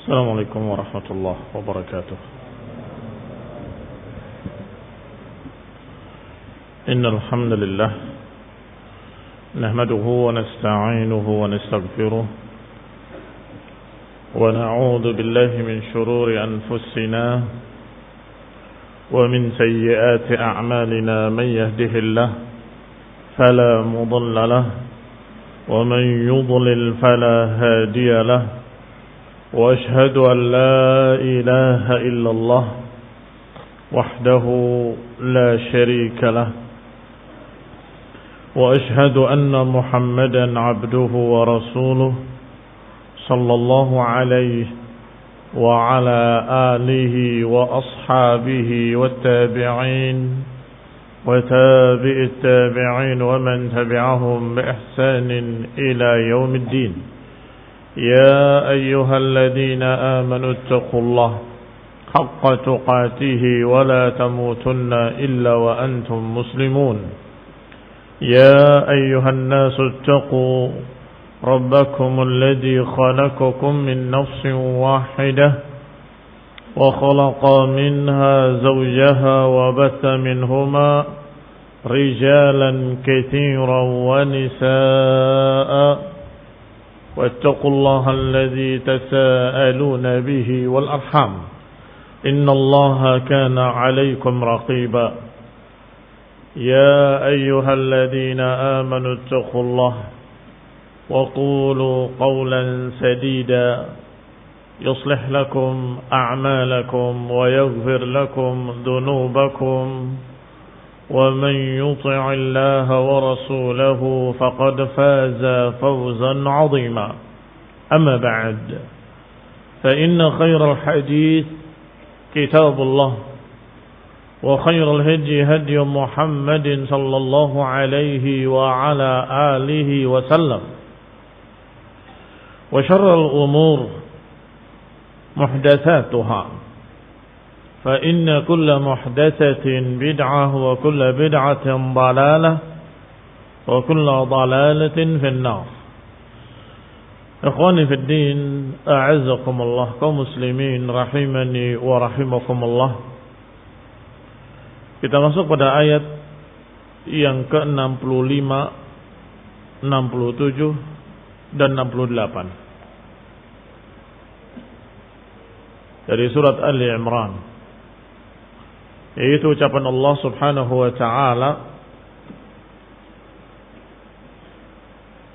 السلام عليكم ورحمة الله وبركاته. إن الحمد لله نحمده ونستعينه ونستغفره ونعوذ بالله من شرور أنفسنا ومن سيئات أعمالنا. من يهده الله فلا مضل له ومن يضلل فلا هادي له، وأشهد أن لا إله إلا الله وحده لا شريك له، وأشهد أن محمدا عبده ورسوله صلى الله عليه وعلى آله وأصحابه والتابعين وتابع التابعين ومن تبعهم بإحسان إلى يوم الدين. يا أيها الذين آمنوا اتقوا الله حق تقاته ولا تموتن إلا وأنتم مسلمون. يا أيها الناس اتقوا ربكم الذي خلقكم من نفس واحدة وخلق منها زوجها وبث منهما رجالا كثيرا ونساء، واتقوا الله الذي تساءلون به والأرحام إن الله كان عليكم رقيبا. يا أيها الذين آمنوا اتقوا الله وقولوا قولا سديدا يصلح لكم أعمالكم ويغفر لكم ذنوبكم، ومن يطع الله ورسوله فقد فاز فوزا عظيما. أما بعد، فإن خير الحديث كتاب الله، وخير الهدي هدي محمد صلى الله عليه وعلى آله وسلم، وشر الأمور محدثاتها، فإن كل محدثة بدعة وكل بدعة ضلالة وكل ضلالة في النار. Ikhwani fi din, a'azzakumullah, kaum muslimin rahimani wa rahimakumullah. Kita masuk pada ayat yang ke-65, 67 dan 68 dari surat Ali Imran, yaitu ucapan Allah Subhanahu wa ta'ala,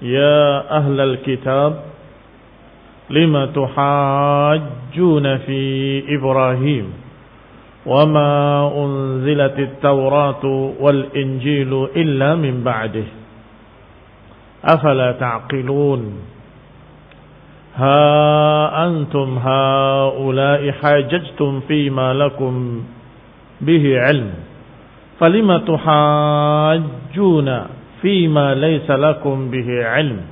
ya ahlal kitab lima tuhajjuna fi Ibrahim wama unzilatit Tauratu wal Injilu illa min ba'dih afala ta'qilun. Ha antum haula'i hajajtum fima lakum bihi ilm falima tuhajjuna fima laysa lakum bihi ilm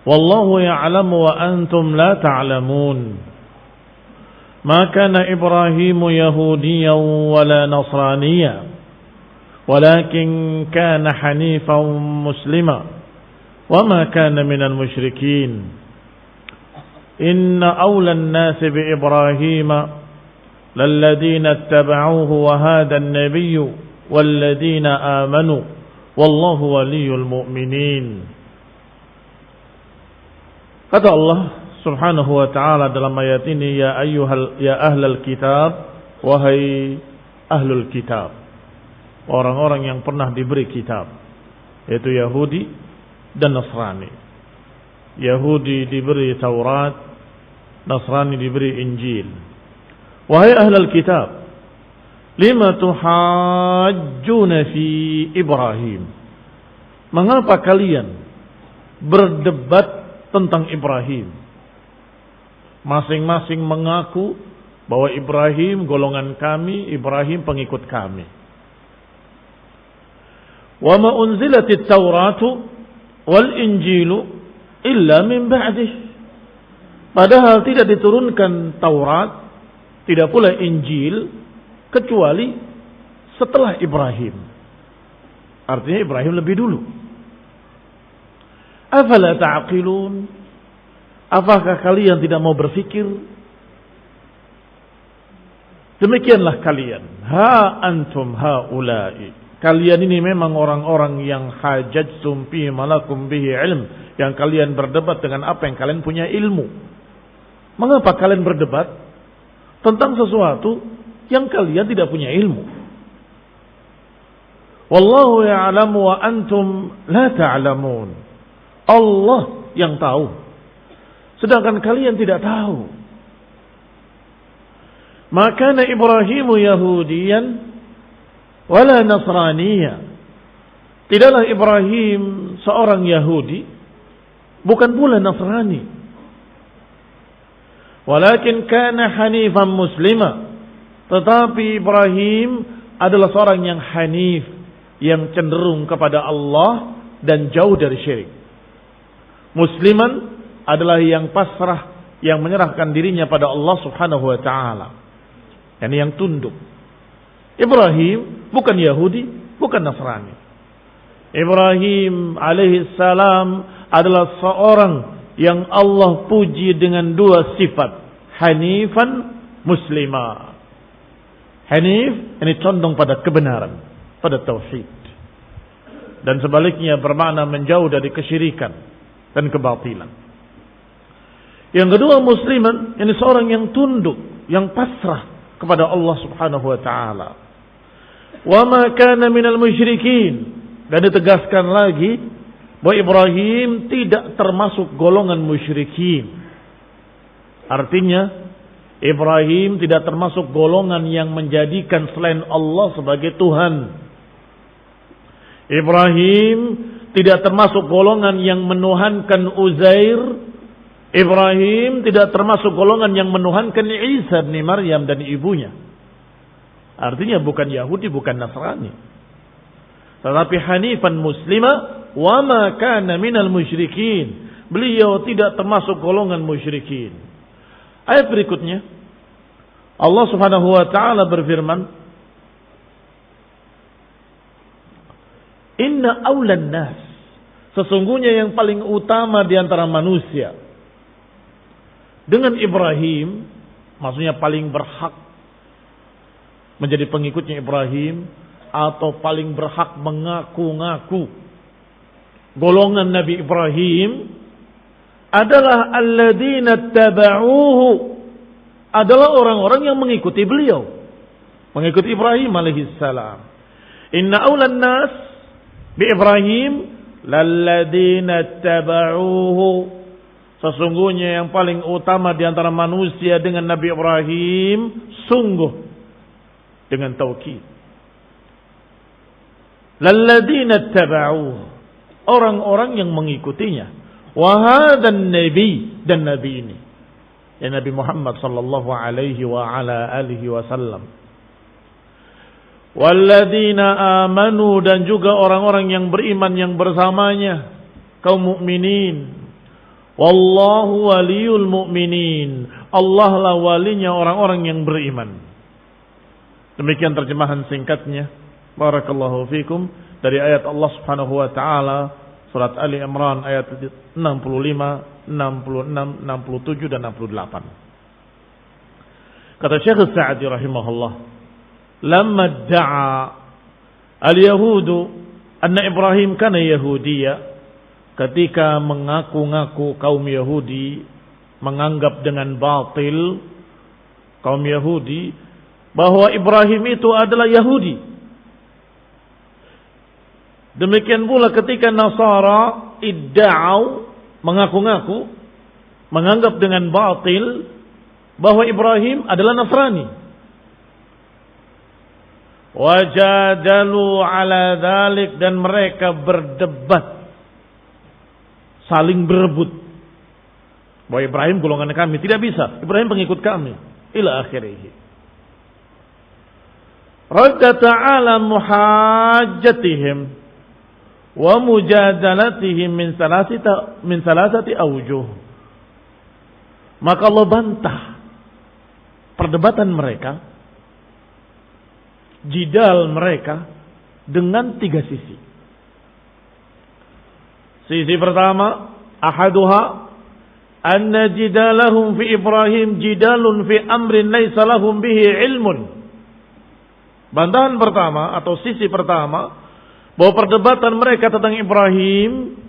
wallahu ya'lamu wa antum la ta'lamun. Ma kana Ibrahimu yahudiyan wala nasraniyan walakin kana hanifan muslima وما كان من المشركين إن أولى الناس بإبراهيم للذين اتبعوه وهذا النبي والذين آمنوا والله ولي المؤمنين. Kata Allah Subhanahu wa ta'ala dalam ayat ini, ya ahlal kitab, wahai ahlul kitab, orang-orang yang pernah diberi kitab, yaitu Yahudi dan Nasrani. Yahudi diberi Taurat, Nasrani diberi Injil. Wahai ahlul kitab, lima tuhajjuna fi Ibrahim, mengapa kalian berdebat tentang Ibrahim? Masing-masing mengaku bahwa Ibrahim golongan kami, Ibrahim pengikut kami. Wa ma unzilatit Tauratu wal Injilu illa min ba'dih. Padahal tidak diturunkan Taurat, tidak pula Injil, kecuali setelah Ibrahim. Artinya Ibrahim lebih dulu. Afala ta'qilun? Apakah kalian tidak mau berfikir? Demikianlah kalian. Ha antum haula'i. Kalian ini memang orang-orang yang hajajtum fi malakum bihi ilm. Yang kalian berdebat dengan apa yang kalian punya ilmu. Mengapa kalian berdebat tentang sesuatu yang kalian tidak punya ilmu? Wallahu ya'lamu wa antum la ta'lamun. Allah yang tahu, sedangkan kalian tidak tahu. Maka Ibrahim Yahudiyan wala Nasraniya. Tidaklah Ibrahim seorang Yahudi, bukan pula Nasrani. Walakin kana hanifan muslima. Tetapi Ibrahim adalah seorang yang hanif, yang cenderung kepada Allah dan jauh dari syirik. Musliman adalah yang pasrah, yang menyerahkan dirinya pada Allah Subhanahu wa taala. Yani yang tunduk. Ibrahim bukan Yahudi, bukan Nasrani. Ibrahim alaihi salam adalah seorang yang Allah puji dengan dua sifat. Hanifan muslima. Hanif ini condong pada kebenaran, pada tauhid. Dan sebaliknya bermakna menjauh dari kesyirikan dan kebatilan. Yang kedua musliman, ini seorang yang tunduk, yang pasrah kepada Allah Subhanahu wa taala. Wa ma kana minal musyrikin. Dan ditegaskan lagi bahwa Ibrahim tidak termasuk golongan musyrikin. Artinya Ibrahim tidak termasuk golongan yang menjadikan selain Allah sebagai Tuhan. Ibrahim tidak termasuk golongan yang menuhankan Uzair. Ibrahim tidak termasuk golongan yang menuhankan Isa bin Maryam dan ibunya. Artinya bukan Yahudi, bukan Nasrani. Tetapi hanifan muslima wa ma kana minal musyrikin. Beliau tidak termasuk golongan musyrikin. Ayat berikutnya Allah Subhanahu wa taala berfirman, Inna awlan nas. Sesungguhnya yang paling utama di antara manusia dengan Ibrahim, maksudnya paling berhak menjadi pengikutnya Ibrahim, atau paling berhak mengaku-ngaku golongan Nabi Ibrahim, adalah alladzina taba'uhu, adalah orang-orang yang mengikuti beliau, mengikuti Ibrahim alaihissalam. Inna awlan nas bi Ibrahim lalladzina taba'uhu. Sesungguhnya yang paling utama di antara manusia dengan Nabi Ibrahim, sungguh dengan taukid. Lalladzina taba'uhu, orang-orang yang mengikutinya. Wa hadan nabi, dan nabi ini, ya Nabi Muhammad sallallahu alaihi wa ala alihi wasallam. Walladzina amanu, dan juga orang-orang yang beriman yang bersamanya, kaum mukminin. Wallahu waliyul mu'minin. Allah lah walinya orang-orang yang beriman. Demikian terjemahan singkatnya. Barakallahu fikum. Dari ayat Allah Subhanahu wa ta'ala, surat Ali Imran ayat 65, 66, 67 dan 68. Kata Syekh Sa'di rahimahullah, lamma da'a al-yahudu anna Ibrahim kana yahudiyya, ketika mengaku-ngaku kaum Yahudi menganggap dengan batil kaum Yahudi bahwa Ibrahim itu adalah Yahudi. Demikian pula ketika Nasara idda'au, mengaku-ngaku, menganggap dengan batil bahwa Ibrahim adalah Nasrani. Wajadalu ala dzalik, dan mereka berdebat, saling berebut bahwa Ibrahim golongan kami, tidak bisa, Ibrahim pengikut kami, ila akhirih. Radda ta'ala muhajjatihim wa mujadalatihim min salasati awjuh. Maka Allah bantah perdebatan mereka, jidal mereka dengan tiga sisi. Sisi pertama, ahaduha anna jidalahum fi Ibrahim jidalun fi amrin laisa lahum bihi ilmun. Bantahan pertama atau sisi pertama bahwa perdebatan mereka tentang Ibrahim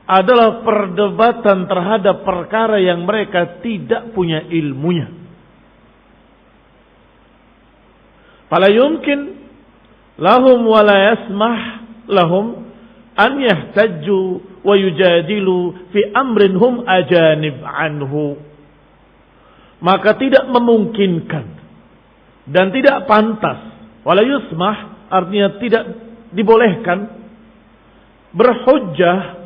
adalah perdebatan terhadap perkara yang mereka tidak punya ilmunya. Fala yumkin lahum wa la yasmah lahum an yahtajju wa yujadilu fi amrin hum ajanib anhu. Maka tidak memungkinkan dan tidak pantas. Wala yusmah artinya tidak dibolehkan berhujjah,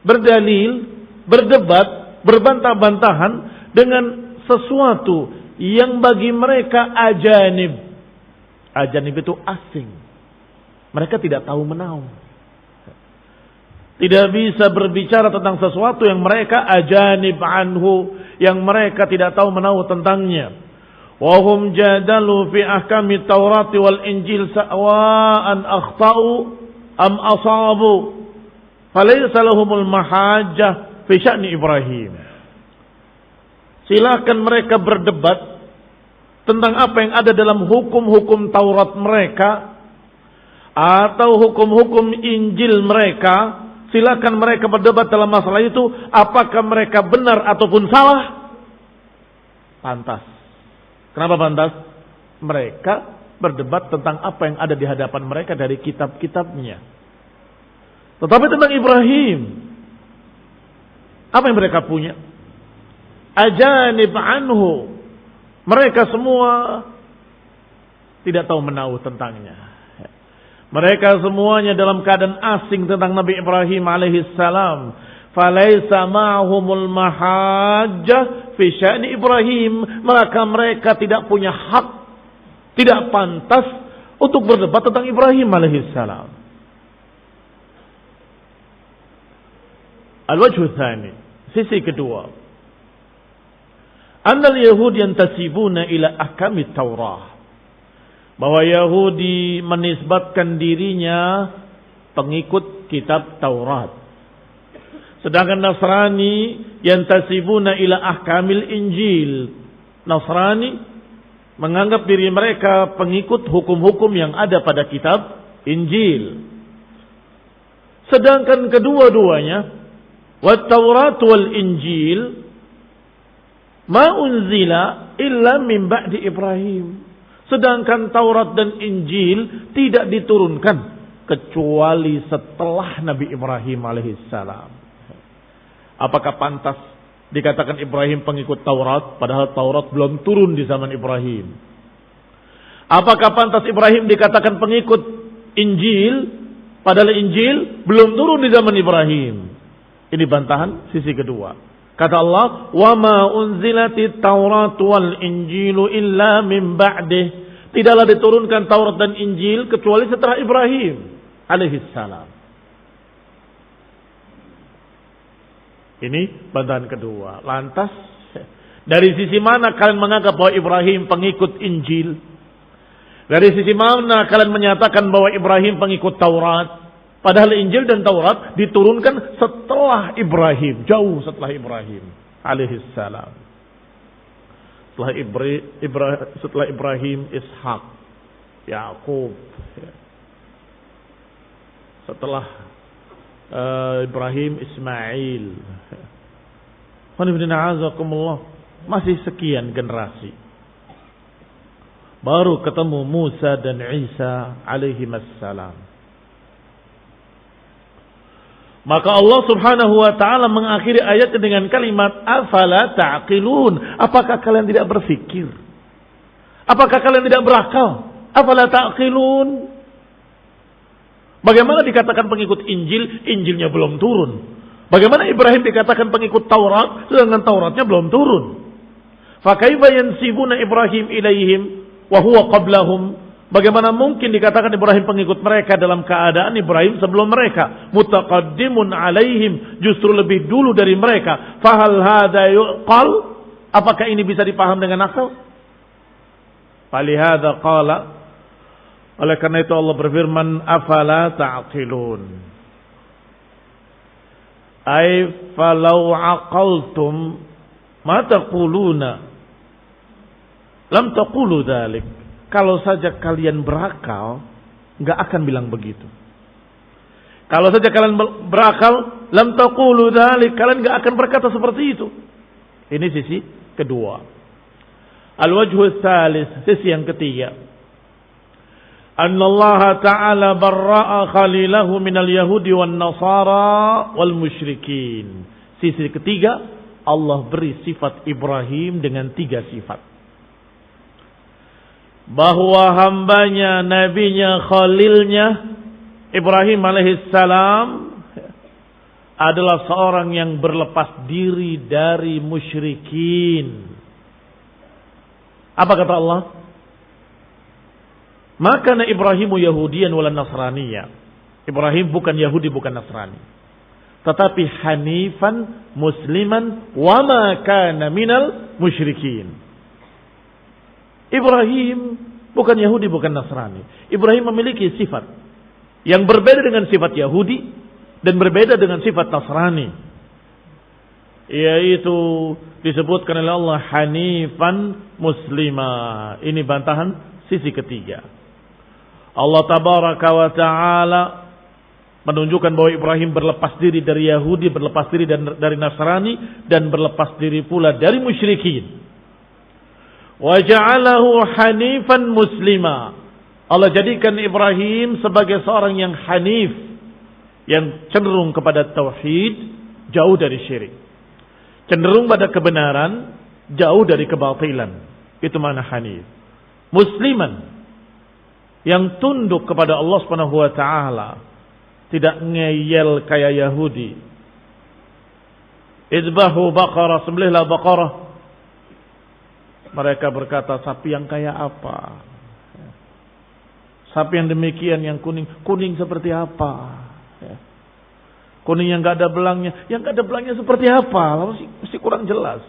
berdalil, berdebat, berbantah-bantahan dengan sesuatu yang bagi mereka ajanib. Ajanib itu asing. Mereka tidak tahu menahu. Tidak bisa berbicara tentang sesuatu yang mereka ajanib anhu, yang mereka tidak tahu menahu tentangnya. Wa hum jadalu fi ahkami Taurat wal Injil sawa'an akhtau am asabu. Falaysa lahumul mahajjah fi sya'ni Ibrahim. Silakan mereka berdebat tentang apa yang ada dalam hukum-hukum Taurat mereka atau hukum-hukum Injil mereka. Silakan mereka berdebat dalam masalah itu, apakah mereka benar ataupun salah. Pantas. Kenapa pantas? Mereka berdebat tentang apa yang ada di hadapan mereka dari kitab-kitabnya. Tetapi tentang Ibrahim, apa yang mereka punya? Ajanib anhu. Mereka semua tidak tahu menahu tentangnya. Mereka semuanya dalam keadaan asing tentang Nabi Ibrahim alaihissalam. Falaisa ma'humul mahajjah fi sya'ni Ibrahim. Maka mereka tidak punya hak, tidak pantas untuk berdebat tentang Ibrahim alaihissalam. Al-wajhu tsani, sisi kedua. Annal yahud yantasibuna ila ahkami Taurah. Bahwa Yahudi menisbatkan dirinya pengikut kitab Taurat. Sedangkan Nasrani yantasibuna ila ahkamil Injil. Nasrani menganggap diri mereka pengikut hukum-hukum yang ada pada kitab Injil. Sedangkan kedua-duanya, wat Taurat wal Injil ma unzila illa min ba'di Ibrahim. Sedangkan Taurat dan Injil tidak diturunkan kecuali setelah Nabi Ibrahim alaihissalam. Apakah pantas dikatakan Ibrahim pengikut Taurat padahal Taurat belum turun di zaman Ibrahim? Apakah pantas Ibrahim dikatakan pengikut Injil padahal Injil belum turun di zaman Ibrahim? Ini bantahan sisi kedua. Kata Allah, "Wa ma unzilatit Taurat wal Injilu illa min ba'dih." Tidaklah diturunkan Taurat dan Injil kecuali setelah Ibrahim alaihissalam. Ini bantahan kedua. Lantas, dari sisi mana kalian menganggap bahwa Ibrahim pengikut Injil? Dari sisi mana kalian menyatakan bahwa Ibrahim pengikut Taurat? Padahal Injil dan Taurat diturunkan setelah Ibrahim, jauh setelah Ibrahim alaihissalam. Setelah Ibrahim, Ishak, Yakub. Setelah Ibrahim, Ismail. Masih sekian generasi. Baru ketemu Musa dan Isa alaihimassalam. Maka Allah subhanahu wa ta'ala mengakhiri ayat dengan kalimat afala ta'qilun. Apakah kalian tidak berfikir? Apakah kalian tidak berakal? Afala ta'qilun. Bagaimana dikatakan pengikut Injil, Injilnya belum turun? Bagaimana Ibrahim dikatakan pengikut Taurat, sedangkan Tauratnya belum turun? Fakaifa yansibuna Ibrahim ilaihim wa huwa qablahum. Bagaimana mungkin dikatakan Ibrahim pengikut mereka dalam keadaan Ibrahim sebelum mereka? Mutaqaddimun alaihim, justru lebih dulu dari mereka. Fahal hadza yuqal? Apakah ini bisa dipaham dengan akal? Falihadza qala, oleh karena itu Allah berfirman, afala ta'qilun. Ay falau aqaltum ma taquluna lam taqulu dzalik. Kalau saja kalian berakal, enggak akan bilang begitu. Kalau saja kalian berakal, lam taqulu dzalik, kalian enggak akan berkata seperti itu. Ini sisi kedua. Al-wajhu tsalis, sisi yang ketiga. Anna Allah Ta'ala barra'a khalilahu minal yahudi wan nasara wal musyrikin. Sisi ketiga, Allah beri sifat Ibrahim dengan 3 sifat. Bahwa hambanya, nabinya, khalilnya Ibrahim alaihissalam adalah seorang yang berlepas diri dari musyrikin. Apa kata Allah? Maka Ibrahimu Yahudiyan wala Nasraniya. Ibrahim bukan Yahudi, bukan Nasrani, tetapi hanifan musliman wa ma kana minal musyrikin. Ibrahim bukan Yahudi, bukan Nasrani. Ibrahim memiliki sifat yang berbeda dengan sifat Yahudi dan berbeda dengan sifat Nasrani, yaitu disebutkan oleh Allah hanifan muslima. Ini bantahan sisi ketiga. Allah tabaraka wa ta'ala menunjukkan bahwa Ibrahim berlepas diri dari Yahudi, berlepas diri dari Nasrani, dan berlepas diri pula dari musyrikin. Wa ja'alahu hanifan muslima. Allah jadikan Ibrahim sebagai seorang yang hanif, yang cenderung kepada tauhid, jauh dari syirik. Cenderung pada kebenaran, jauh dari kebatilan. Itu makna hanif. Musliman, yang tunduk kepada Allah Subhanahu wa taala, tidak ngeyel kayak Yahudi. Idbahu baqarah, sembelihlah baqarah. Mereka berkata, sapi yang kayak apa? Sapi yang demikian, yang kuning. Kuning seperti apa? Kuning yang gak ada belangnya. Yang gak ada belangnya seperti apa? Mesti kurang jelas.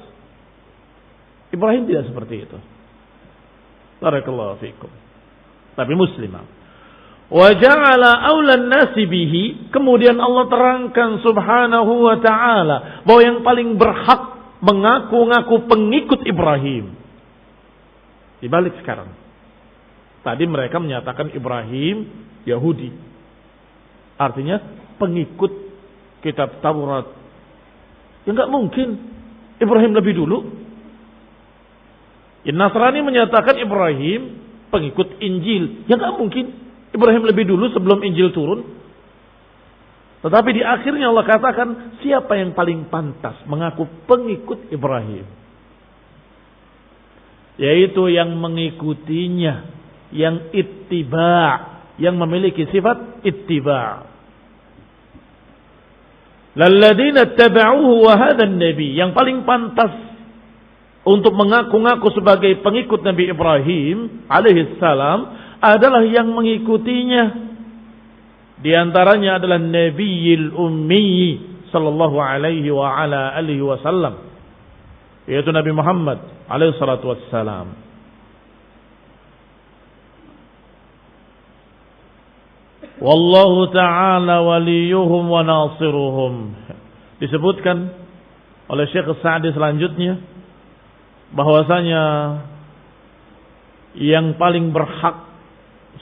Ibrahim tidak seperti itu. Barakallahu fikum. Tapi muslimah. Wa ja'ala awlan nasi bihi. Kemudian Allah terangkan subhanahu wa ta'ala bahwa yang paling berhak mengaku-ngaku pengikut Ibrahim. Dibalik sekarang. Tadi mereka menyatakan Ibrahim Yahudi. Artinya pengikut kitab Taurat. Ya enggak mungkin Ibrahim lebih dulu. Nasrani menyatakan Ibrahim pengikut Injil. Ya enggak mungkin Ibrahim lebih dulu sebelum Injil turun. Tetapi di akhirnya Allah katakan, siapa yang paling pantas mengaku pengikut Ibrahim? Yaitu yang mengikutinya, yang ittiba', yang memiliki sifat ittiba'. Lalladzina tabauhu wa hadzal nabi, yang paling pantas untuk mengaku-ngaku sebagai pengikut Nabi Ibrahim alaihi salam adalah yang mengikutinya. Di antaranya adalah Nabiyil Ummi sallallahu alaihi wa ala alihi wasallam, yaitu Nabi Muhammad alaihi salatu wassalam. Wallahu ta'ala waliyuhum wa nasiruhum. Disebutkan oleh Syekh Sa'di selanjutnya bahwasanya yang paling berhak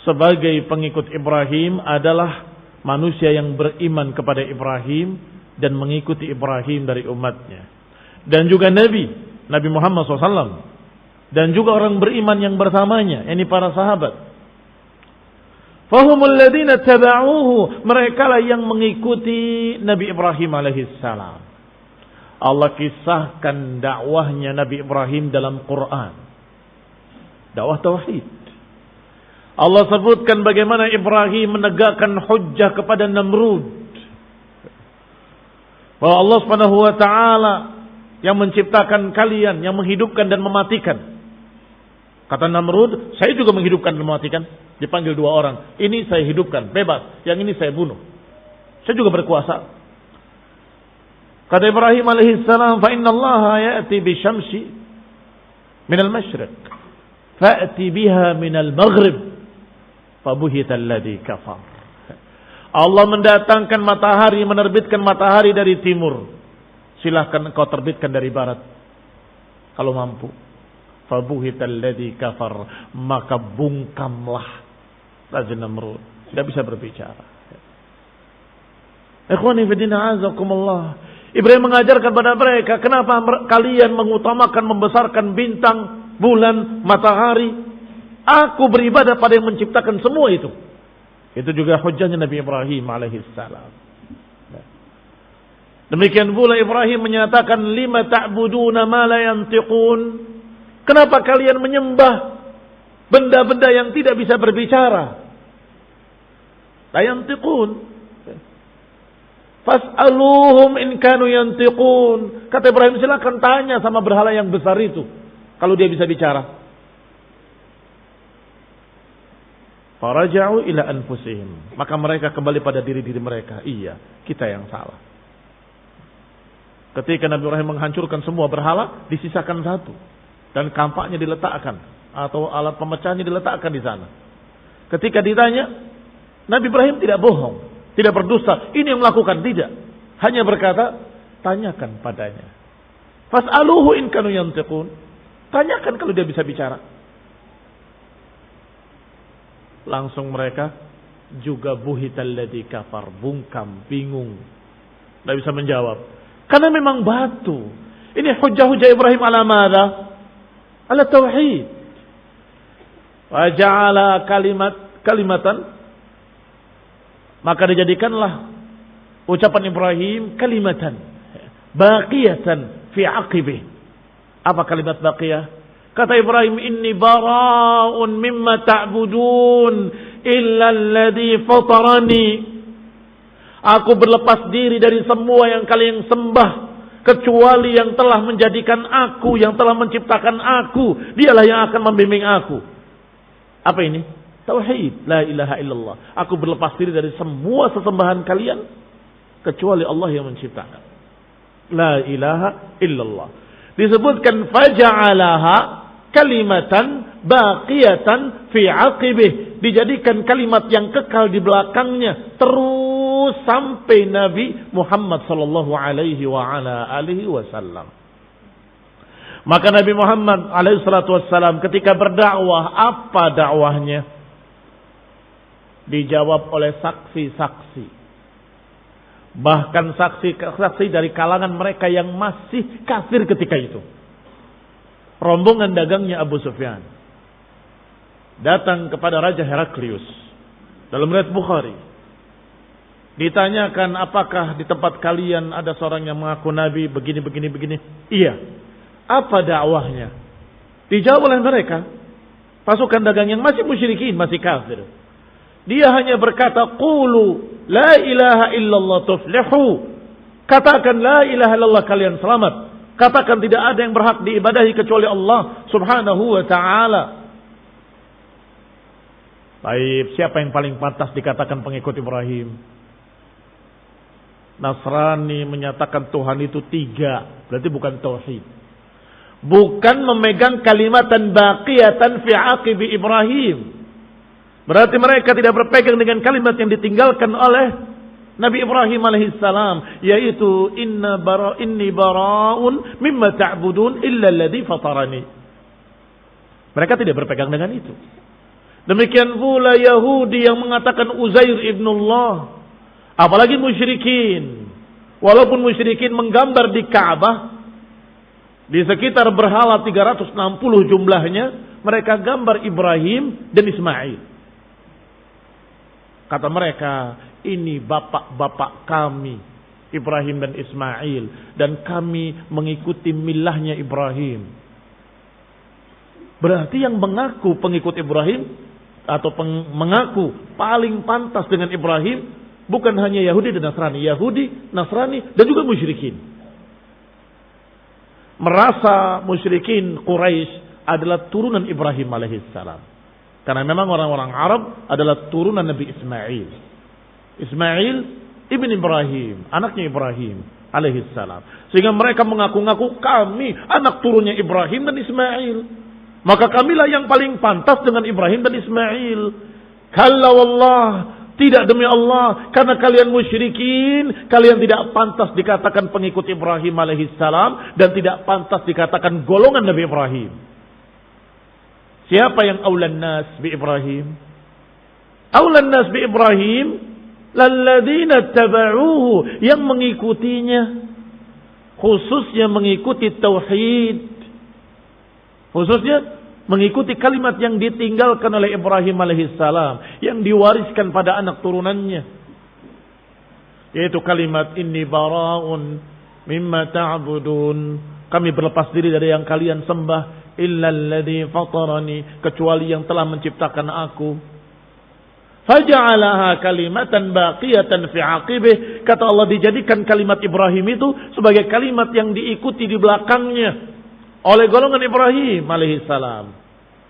sebagai pengikut Ibrahim adalah manusia yang beriman kepada Ibrahim dan mengikuti Ibrahim dari umatnya. Dan juga Nabi Muhammad SAW. Dan juga orang beriman yang bersamanya, ini para sahabat. Fahumul ladina taba'uhu, mereka lah yang mengikuti Nabi Ibrahim alaihissalam. Allah kisahkan dakwahnya Nabi Ibrahim dalam Quran. Dakwah tauhid. Allah sebutkan bagaimana Ibrahim menegakkan hujjah kepada Namrud. Bahwa Allah Subhanahu wa taala yang menciptakan kalian, yang menghidupkan dan mematikan. Kata Namrud, saya juga menghidupkan dan mematikan. Dipanggil 2 orang. Ini saya hidupkan, bebas. Yang ini saya bunuh. Saya juga berkuasa. Kata Ibrahim alaihissalam, fa inna Allah ya'ti bi syamsi minal masyriq, fa'ti biha minal maghrib, fabuhita alladhi kafar. Allah mendatangkan matahari, menerbitkan matahari dari timur. Silahkan engkau terbitkan dari barat. kalau mampu. Fabuhital ladzi kafar, maka bungkamlah Raja Namrud, tidak bisa berbicara. Ikhwani fi din azakumullah. Ibrahim mengajarkan pada mereka, kenapa kalian mengutamakan membesarkan bintang, bulan, matahari? Aku beribadah pada yang menciptakan semua itu. Itu juga hujjahnya Nabi Ibrahim alaihissalam. Demikian pula Ibrahim menyatakan, lima ta'buduna ma la yantiqun. Kenapa kalian menyembah benda-benda yang tidak bisa berbicara? La yantiqun. Fas'aluhum in kanu yantiqun. Kata Ibrahim, silakan tanya sama berhala yang besar itu, kalau dia bisa bicara. Faraja'u ila anfusihim. Maka mereka kembali pada diri-diri mereka. Iya, kita yang salah. Ketika Nabi Ibrahim menghancurkan semua berhala, disisakan satu. Dan kampaknya diletakkan. Atau alat pemecahnya diletakkan di sana. Ketika ditanya, Nabi Ibrahim tidak bohong. Tidak berdusta. Ini yang melakukan. Tidak. Hanya berkata, tanyakan padanya. Fas'aluhu in kanu yantiqun. Tanyakan kalau dia bisa bicara. Langsung mereka juga buhital ladzi kafar. Bungkam, bingung. Tidak bisa menjawab. Karena memang batu. Ini hujah-hujah Ibrahim ala madza? Ala tauhid. Wa ja'ala kalimatan. Maka dijadikanlah ucapan Ibrahim kalimatan baqiyatan fi aqibih. Apa kalimat baqiyah? Kata Ibrahim, inni bara'un mimma ta'budun illa alladhi fatarani. Aku berlepas diri dari semua yang kalian sembah, kecuali yang telah menjadikan aku, yang telah menciptakan aku. Dialah yang akan membimbing aku. Apa ini? Tauhid, la ilaha illallah. Aku berlepas diri dari semua sesembahan kalian kecuali Allah yang menciptakan. La ilaha illallah. Disebutkan faja'alaha kalimatan baqiyatan fi aqibih. Dijadikan kalimat yang kekal di belakangnya terus sampai Nabi Muhammad sallallahu alaihi wa ala alihi wasallam. Maka Nabi Muhammad alaihi salatu wasallam ketika berdakwah, apa dakwahnya? Dijawab oleh saksi-saksi. Bahkan saksi-saksi dari kalangan mereka yang masih kafir ketika itu. Rombongan dagangnya Abu Sufyan datang kepada Raja Heraklius. Dalam riwayat Bukhari, ditanyakan, apakah di tempat kalian ada seorang yang mengaku nabi begini. Iya. Apa dakwahnya? Dijawab oleh mereka, pasukan dagang yang masih musyrikin, masih kafir. Dia hanya berkata, qulu la ilaha illallah tuflihu. Katakan la ilaha illallah, kalian selamat. Katakan tidak ada yang berhak diibadahi kecuali Allah subhanahu wa ta'ala. Baik, siapa yang paling pantas dikatakan pengikut Ibrahim? Nasrani menyatakan Tuhan itu 3. Berarti bukan tauhid. Bukan memegang kalimatan baqiyatan fi aqibi Ibrahim. Berarti mereka tidak berpegang dengan kalimat yang ditinggalkan oleh Nabi Ibrahim alaihissalam, yaitu inni bara'un mimma ta'budun illa alladhi fatarani. Mereka tidak berpegang dengan itu. Demikian pula Yahudi yang mengatakan Uzair ibnullah. Apalagi musyrikin. Walaupun musyrikin menggambar di Ka'bah, di sekitar berhala 360 jumlahnya, mereka gambar Ibrahim dan Ismail. Kata mereka, ini bapak-bapak kami, Ibrahim dan Ismail, dan kami mengikuti milahnya Ibrahim. Berarti yang mengaku pengikut Ibrahim atau mengaku paling pantas dengan Ibrahim bukan hanya Yahudi dan Nasrani, Yahudi, Nasrani dan juga musyrikin. Merasa musyrikin Quraisy adalah turunan Ibrahim alaihissalam. Karena memang orang-orang Arab adalah turunan Nabi Ismail. Ismail ibn Ibrahim, anaknya Ibrahim alaihissalam. Sehingga mereka mengaku-ngaku kami anak turunnya Ibrahim dan Ismail. Maka kamilah yang paling pantas dengan Ibrahim dan Ismail. Kalla wallah Tidak demi Allah, karena kalian musyrikin, kalian tidak pantas dikatakan pengikut Ibrahim alaihissalam dan tidak pantas dikatakan golongan Nabi Ibrahim. Siapa yang aulan nas bi Ibrahim? Aulan nas bi Ibrahim lalladzina tabauhu, yang mengikutinya, khususnya mengikuti tauhid, khususnya mengikuti kalimat yang ditinggalkan oleh Ibrahim alaihissalam, yang diwariskan pada anak turunannya, yaitu kalimat inni bara'un mimma ta'budun, kami berlepas diri dari yang kalian sembah, illalladzi fatarani, kecuali yang telah menciptakan aku. Faja'alaha kalimatan baqiyatan fi 'aqibih, kata Allah, dijadikan kalimat Ibrahim itu sebagai kalimat yang diikuti di belakangnya oleh golongan Ibrahim alaihissalam.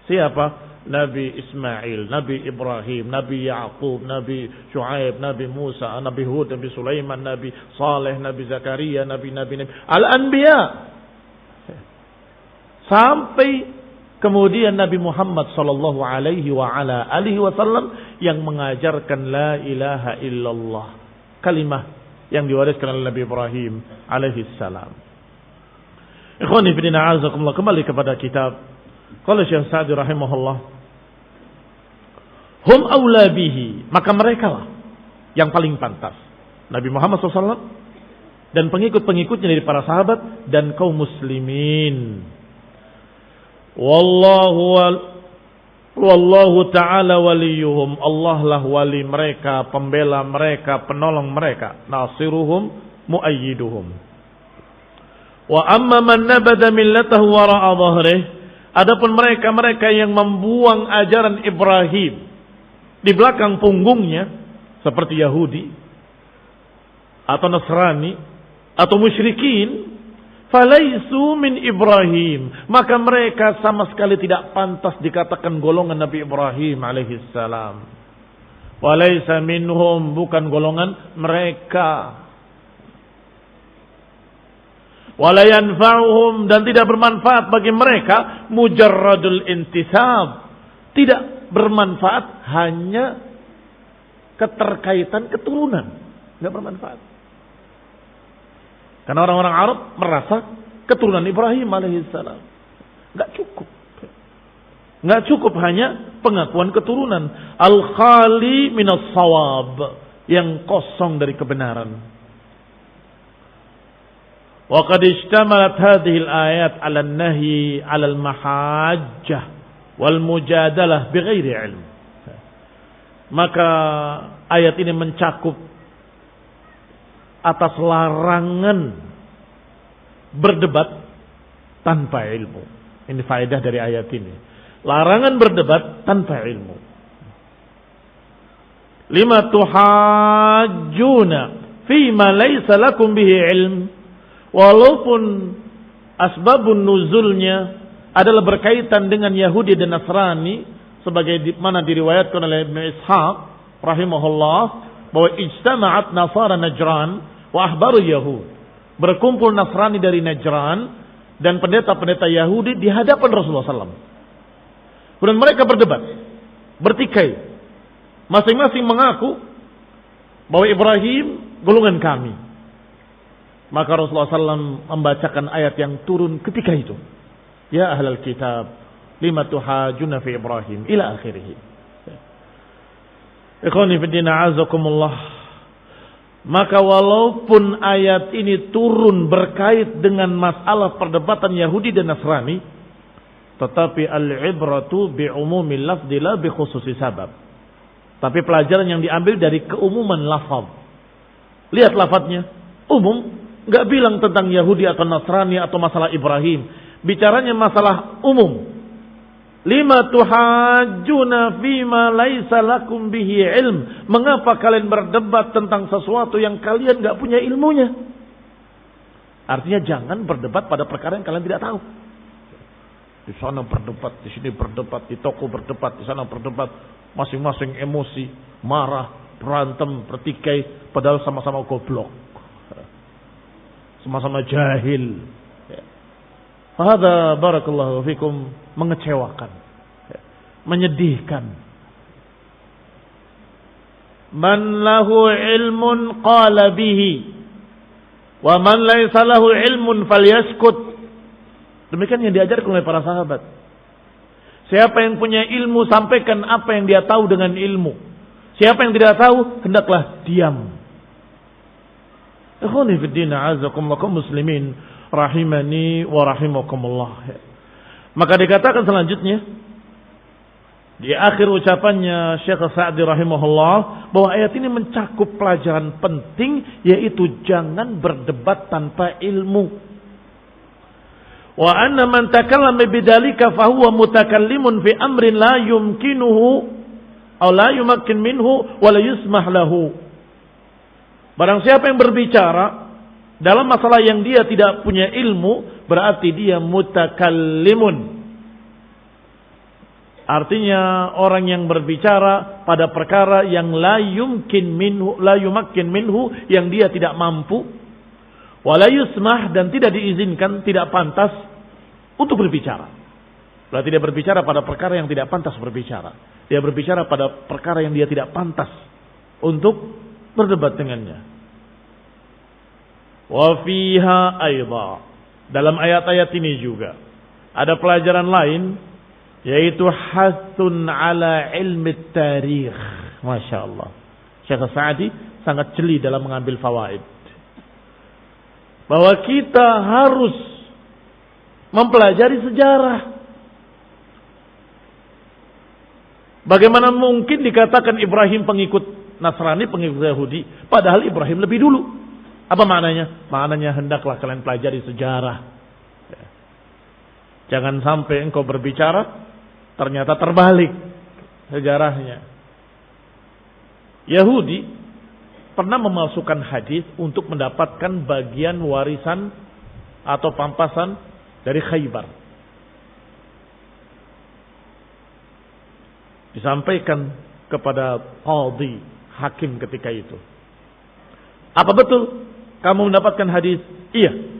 Siapa? Nabi Ismail, Nabi Ibrahim, Nabi Yaqub, Nabi Shu'aib, Nabi Musa, Nabi Hud, Nabi Sulaiman, Nabi Saleh, Nabi Zakaria, Nabi Al-Anbiya. Sampai kemudian Nabi Muhammad sallallahu alaihi wa ala alihi wasallam yang mengajarkan la ilaha illallah, kalimah yang diwariskan oleh Nabi Ibrahim alaihi salam. Ikhwani fillah, a'azakumullah, kembali kepada kitab. Qala Syekh Sa'di rahimahullah, hum aula bihi, maka merekalah yang paling pantas, Nabi Muhammad SAW dan pengikut-pengikutnya dari para sahabat dan kaum muslimin. Wallahu ta'ala waliyuhum, Allah lah wali mereka, pembela mereka, penolong mereka, nasiruhum, muayyiduhum. Wa amma man nabada millatahu wara'a dhahrih, adapun mereka yang membuang ajaran Ibrahim di belakang punggungnya, seperti Yahudi atau Nasrani atau musyrikin, falaisu min Ibrahim, maka mereka sama sekali tidak pantas dikatakan golongan Nabi Ibrahim alaihissalam. Walaisa minhum, bukan golongan mereka. Wala yanfa'uhum, dan tidak bermanfaat bagi mereka mujarradul intisab, tidak bermanfaat hanya keterkaitan keturunan, tidak bermanfaat. Karena orang-orang Arab merasa keturunan Ibrahim alaihissalam. Enggak cukup hanya pengakuan keturunan. Al-khali minas sawab, yang kosong dari kebenaran. Wa qad ishtamalat hadhihi al-ayat 'ala an-nahyi 'ala al-mahajjah wal mujadalah bighairi ilm. Maka ayat ini mencakup atas larangan berdebat tanpa ilmu. Ini faedah dari ayat ini. Larangan berdebat tanpa ilmu. Lima tuhajjuna fima laysa lakum bihi ilm. Walaupun asbabun nuzulnya adalah berkaitan dengan Yahudi dan Nasrani, sebagai mana diriwayatkan oleh Ibnu Ishaq rahimahullah, bahwa ijtama'at Nasara Najran wa ahbaru Yahud, berkumpul Nasrani dari Najran dan pendeta-pendeta Yahudi di hadapan Rasulullah SAW. Kemudian mereka berdebat, bertikai, masing-masing mengaku bahwa Ibrahim golongan kami. Maka Rasulullah SAW membacakan ayat yang turun ketika itu, ya ahlal kitab, lima tuhajuna fi Ibrahim, ila akhirih. Ikhwani fiddin, a'azakumullah. Maka walaupun ayat ini turun berkait dengan masalah perdebatan Yahudi dan Nasrani, tetapi al-ibratu bi'umumil lafzi la bi khususi sabab. Tapi pelajaran yang diambil dari keumuman lafaz. Lihat lafaznya, umum, enggak bilang tentang Yahudi atau Nasrani atau masalah Ibrahim. Bicaranya masalah umum. Lima tuhajjuna fima laisa lakum bihi ilm. Mengapa kalian berdebat tentang sesuatu yang kalian enggak punya ilmunya? Artinya jangan berdebat pada perkara yang kalian tidak tahu. Di sana berdebat, di sini berdebat, di toko berdebat, di sana berdebat, masing-masing emosi, marah, berantem, bertikai, padahal sama-sama goblok, sama-sama jahil. Hadza barakallahu fikum mengecewakan, menyedihkan. man lahu ilmun qala bihi wa man laysa lahu ilmun falyaskut. Demikian yang diajarkan oleh para sahabat. Siapa yang punya ilmu, sampaikan apa yang dia tahu dengan ilmu. Siapa yang tidak tahu, hendaklah diam. Ikhwani fi din, a'azakumullah kaum muslimin rahimani wa rahimakumullah. Maka dikatakan selanjutnya di akhir ucapannya Syekh Sa'di rahimahullah bahwa ayat ini mencakup pelajaran penting, yaitu jangan berdebat tanpa ilmu. Wa anna man takallama bidzalika fa huwa mutakallimun fi amrin la yumkinuhu aw la yumakkin minhu wa la yusmah lahu. Barang siapa yang berbicara dalam masalah yang dia tidak punya ilmu, berarti dia mutakallimun. Artinya orang yang berbicara pada perkara yang la yumkin minhu, la yumakkin minhu, yang dia tidak mampu, wala yusmah, dan tidak diizinkan, tidak pantas untuk berbicara. Berarti dia berbicara pada perkara yang tidak pantas berbicara. Dia berbicara pada perkara yang dia tidak pantas untuk berdebat dengannya. Wa fiha aidha, dalam ayat-ayat ini juga ada pelajaran lain, yaitu hasun ala ilmi tarikh. Masya Allah, Syekh Sa'di sangat jeli dalam mengambil fawaid, bahwa kita harus mempelajari sejarah. Bagaimana mungkin dikatakan Ibrahim pengikut Nasrani, pengikut Yahudi, padahal Ibrahim lebih dulu? Apa maknanya? Maknanya hendaklah kalian pelajari sejarah. Jangan sampai engkau berbicara ternyata terbalik sejarahnya. Yahudi pernah memasukkan hadis untuk mendapatkan bagian warisan atau pampasan dari Khaybar. Disampaikan kepada qadhi, hakim ketika itu. Apa betul kamu mendapatkan hadis? Iya.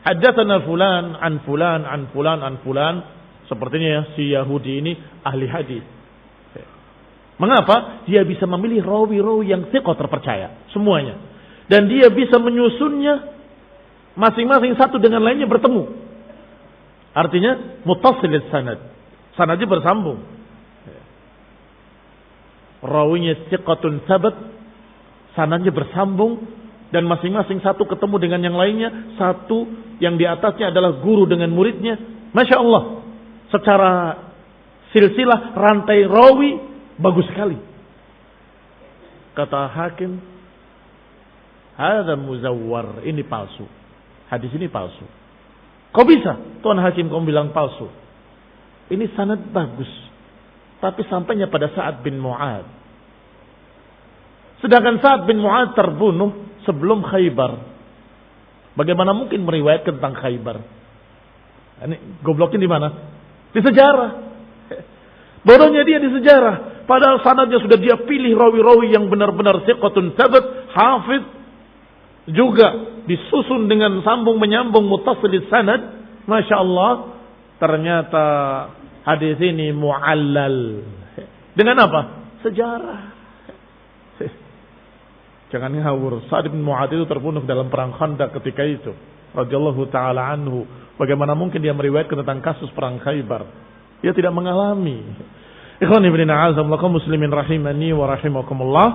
Haddatsana fulan an fulan an fulan an fulan. Sepertinya si Yahudi ini ahli hadis. Mengapa? Dia bisa memilih rawi-rawi yang thiqah, terpercaya semuanya, dan dia bisa menyusunnya masing-masing satu dengan lainnya bertemu. Artinya muttasil sanad, sanadnya bersambung. Rawinya thiqatun tsabat, sanadnya bersambung, dan masing-masing satu ketemu dengan yang lainnya, satu yang di atasnya adalah guru dengan muridnya. Masya Allah, secara silsilah rantai rawi bagus sekali. Kata hakim, hadza muzawwar, ini palsu, hadis ini palsu. Kok bisa tuan hakim kamu bilang palsu? Ini sanad bagus, tapi sampainya pada Sa'ad bin Mu'adz. Sedangkan Sa'ad bin Mu'adz terbunuh sebelum Khaybar. Bagaimana mungkin meriwayatkan tentang Khaybar? Ini gobloknya di mana? Di sejarah. Bodohnya dia di sejarah. Padahal sanadnya sudah dia pilih rawi-rawi yang benar-benar thiqatun tsabat, hafidh, juga disusun dengan sambung menyambung muttasil sanad. Masya Allah, ternyata hadis ini mu'allal. Dengan apa? Sejarah. Jangan ngawur. Sa'ad bin Mu'adz itu terbunuh dalam perang Khandaq ketika itu, radhiyallahu taala anhu. Bagaimana mungkin dia meriwayatkan tentang kasus perang Khaybar? Dia tidak mengalami. Ikhwan ibn a'azamullah kaum muslimin rahimani wa rahimakumullah.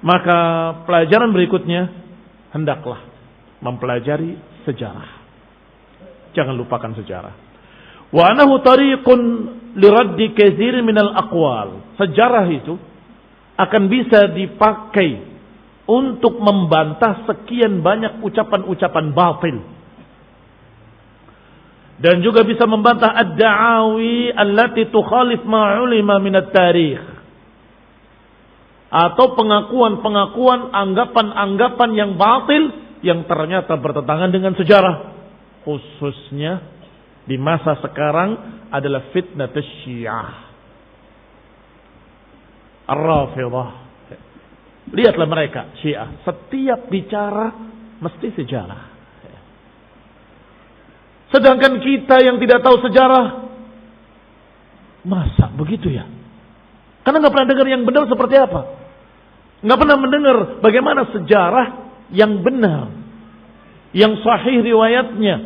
Maka pelajaran berikutnya, hendaklah mempelajari sejarah. Jangan lupakan sejarah. Wa anahu tariqun liraddi katsir minal aqwal. Sejarah itu akan bisa dipakai untuk membantah sekian banyak ucapan-ucapan batil, dan juga bisa membantah ad-da'awi allati tukhalif ma 'ulima min at-tarikh, atau pengakuan-pengakuan, anggapan-anggapan yang batil yang ternyata bertentangan dengan sejarah. Khususnya di masa sekarang adalah fitnah Syiah, Ar-Rafidhah. Lihatlah mereka Syiah, setiap bicara mesti sejarah. Sedangkan kita yang tidak tahu sejarah, masa begitu ya? Karena nggak pernah dengar yang benar seperti apa. Nggak pernah mendengar bagaimana sejarah yang benar, yang sahih riwayatnya.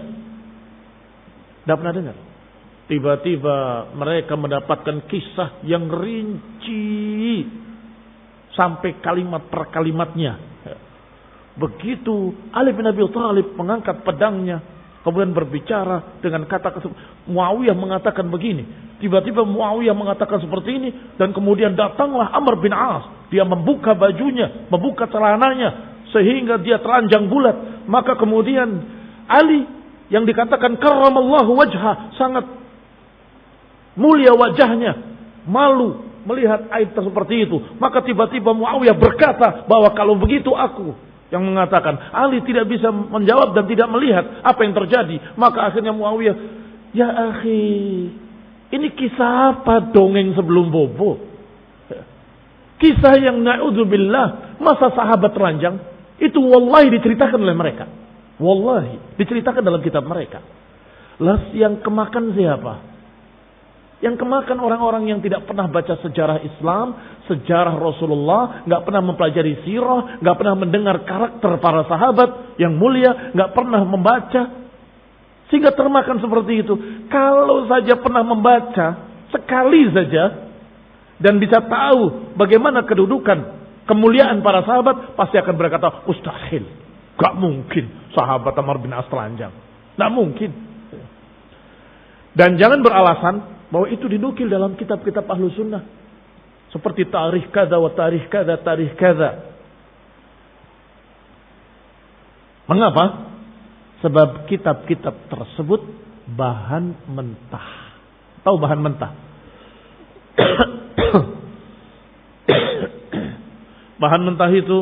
Nggak pernah dengar. Tiba-tiba mereka mendapatkan kisah yang rinci sampai kalimat per kalimatnya. Begitu Ali bin Abi Thalib mengangkat pedangnya, kemudian berbicara dengan kata Muawiyah mengatakan begini. Tiba-tiba Muawiyah mengatakan seperti ini, dan kemudian datanglah Amr bin As. Dia membuka bajunya, membuka celananya, sehingga dia telanjang bulat. Maka kemudian Ali yang dikatakan karramallahu wajhah, sangat mulia wajahnya, malu melihat aib seperti itu. Maka tiba-tiba Muawiyah berkata bahwa kalau begitu aku yang mengatakan. Ali tidak bisa menjawab dan tidak melihat apa yang terjadi. Maka akhirnya Muawiyah, ya akhi, ini kisah apa dongeng sebelum bobo? Kisah yang na'udzubillah, masa sahabat telanjang, itu wallahi diceritakan oleh mereka. Wallahi diceritakan dalam kitab mereka. Las yang kemakan siapa? Yang kemakan orang-orang yang tidak pernah baca sejarah Islam, sejarah Rasulullah, nggak pernah mempelajari sirah, nggak pernah mendengar karakter para sahabat yang mulia, nggak pernah membaca, sehingga termakan seperti itu. Kalau saja pernah membaca sekali saja dan bisa tahu bagaimana kedudukan kemuliaan para sahabat, pasti akan berkata, mustahil, nggak mungkin sahabat Amr bin As telanjang, nggak mungkin. Dan jangan beralasan bahwa itu dinukil dalam kitab-kitab ahlu sunnah. Seperti tarikh kada wa tarikh kada, tarikh kada. Mengapa? Sebab kitab-kitab tersebut bahan mentah. Tahu bahan mentah? Bahan mentah itu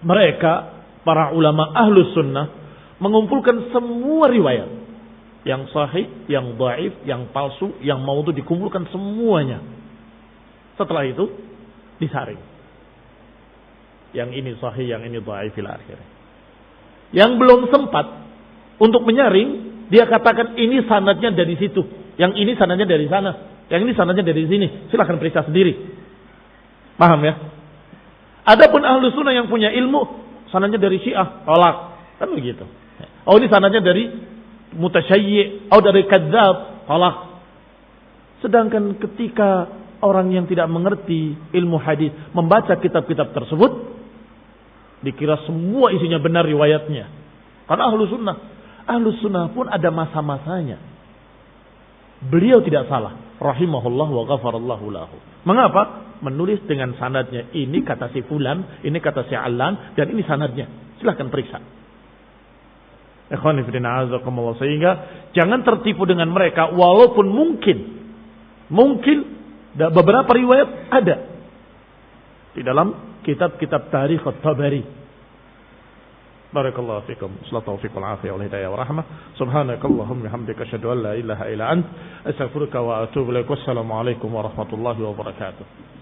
mereka, para ulama ahlu sunnah, mengumpulkan semua riwayat. Yang sahih, yang dhaif, yang palsu, yang maudhu, dikumpulkan semuanya. Setelah itu disaring. Yang ini sahih, yang ini dhaif ila akhir. Yang belum sempat untuk menyaring, dia katakan ini sanadnya dari situ, yang ini sanadnya dari sana, yang ini sanadnya dari sini. Silakan periksa sendiri. Paham ya? Adapun ahlu sunnah yang punya ilmu, sanadnya dari Syiah, tolak. Kan begitu. Oh, ini sanadnya dari mutasyayyi' atau dari kadzab, tolak. Sedangkan ketika orang yang tidak mengerti ilmu hadis membaca kitab-kitab tersebut, dikira semua isinya benar riwayatnya. Karena ahlu sunnah pun ada masa-masanya. Beliau tidak salah, rahimahullah wa ghafarallahu lahu. Mengapa? Menulis dengan sanadnya, ini kata si fulan, ini kata si alan, dan ini sanadnya. Silahkan periksa. Sehingga jangan tertipu dengan mereka, walaupun mungkin beberapa riwayat ada di dalam kitab-kitab tarikh at-Tabari. Barakallahu fikum. Sallallahu taufiq wal afiyah wal hidayah wa rahmah. Subhanakallahumma hamdika asyhadu an la ilaha illa ant astaghfiruka wa atubu ilaik. Wassalamu alaikum warahmatullahi wabarakatuh.